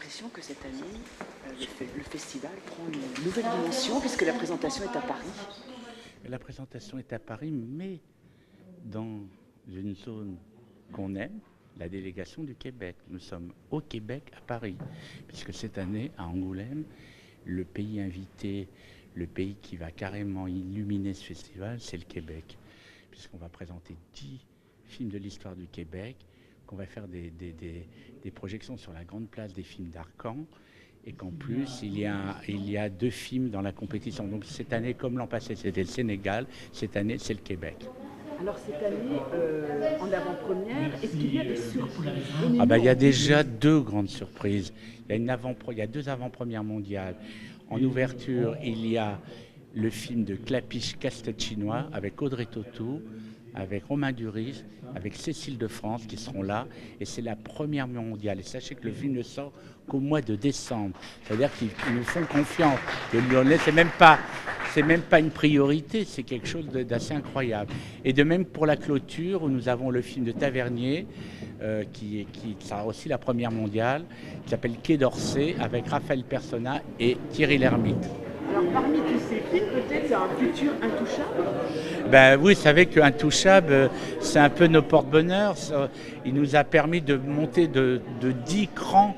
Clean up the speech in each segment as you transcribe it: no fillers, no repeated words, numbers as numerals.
l'impression que cette année, le festival prend une nouvelle dimension puisque la présentation est à Paris. La présentation est à Paris, mais dans une zone qu'on aime, la délégation du Québec. Nous sommes au Québec, à Paris, puisque cette année, à Angoulême, le pays invité, le pays qui va carrément illuminer ce festival, c'est le Québec, puisqu'on va présenter 10 films de l'histoire du Québec, qu'on va faire des projections sur la grande place des films d'Arcan, et qu'en plus, il y a 2 films dans la compétition. Donc cette année, comme l'an passé, c'était le Sénégal, cette année, c'est le Québec. Alors cette année, en avant-première, est-ce qu'il y a des surprises? Il y a déjà 2 grandes surprises. Il y a 2 avant-premières mondiales. En ouverture, il y a le film de Clapiche Castelchinois avec Audrey Tautou, avec Romain Duris, avec Cécile de France qui seront là. Et c'est la première mondiale. Et sachez que le film ne sort qu'au mois de décembre. C'est-à-dire qu'ils nous font confiance. C'est même pas une priorité, c'est quelque chose d'assez incroyable. Et de même pour la clôture, où nous avons le film de Tavernier, qui sera aussi la première mondiale, qui s'appelle Quai d'Orsay, avec Raphaël Persona et Thierry Lhermitte. Alors parmi tous ces films, peut-être un futur Intouchable? Oui, vous savez qu'Intouchable, c'est un peu nos porte-bonheur. Il nous a permis de monter de 10 crans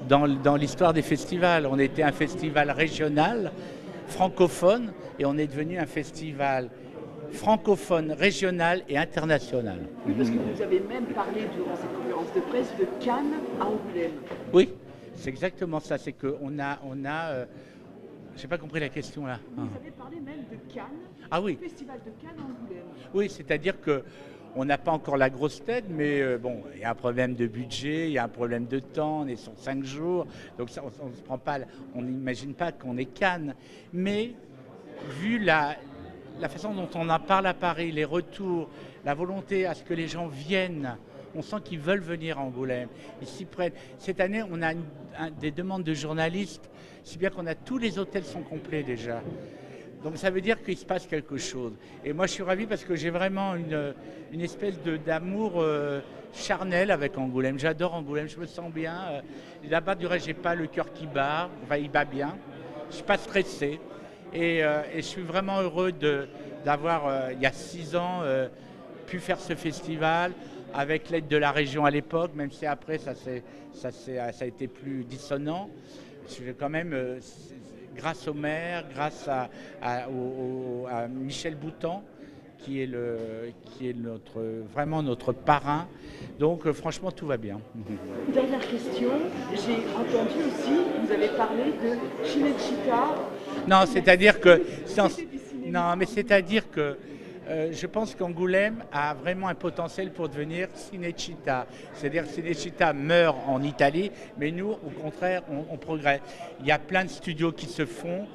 dans l'histoire des festivals. On était un festival régional, francophone, et on est devenu un festival francophone, régional et international. Oui, parce que vous avez même parlé durant cette conférence de presse de Cannes à Angoulême. Oui, c'est exactement ça. C'est qu'on a j'ai pas compris la question là. Vous avez parlé même de Cannes, oui. du festival de Cannes à Angoulême. Oui, c'est-à-dire qu'on n'a pas encore la grosse tête, mais il y a un problème de budget, il y a un problème de temps, on est sur 5 jours, donc ça, on n'imagine pas qu'on est Cannes. Mais vu la façon dont on en parle à Paris, les retours, la volonté à ce que les gens viennent, on sent qu'ils veulent venir à Angoulême, ils s'y prennent. Cette année, on a des demandes de journalistes, si bien qu'on a tous les hôtels sont complets déjà. Donc ça veut dire qu'il se passe quelque chose. Et moi je suis ravi parce que j'ai vraiment une espèce d'amour charnel avec Angoulême. J'adore Angoulême, je me sens bien. Là-bas du reste j'ai pas le cœur qui bat, il bat bien. Je suis pas stressé. Et je suis vraiment heureux d'avoir, il y a 6 ans, pu faire ce festival avec l'aide de la région à l'époque, même si après ça a été plus dissonant. Quand même, grâce au maire, grâce à Michel Boutan, qui est vraiment notre parrain. Donc franchement, tout va bien. Dernière question, j'ai entendu aussi, vous avez parlé de Cinecittà. Non, c'est-à-dire que... je pense qu'Angoulême a vraiment un potentiel pour devenir Cinecittà. C'est-à-dire que Cinecittà meurt en Italie, mais nous, au contraire, on progresse. Il y a plein de studios qui se font.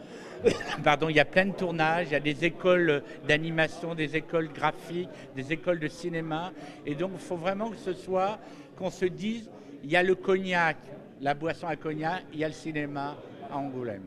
Il y a plein de tournages, il y a des écoles d'animation, des écoles graphiques, des écoles de cinéma. Et donc, il faut vraiment qu'on se dise, il y a le cognac, la boisson à cognac, il y a le cinéma à Angoulême.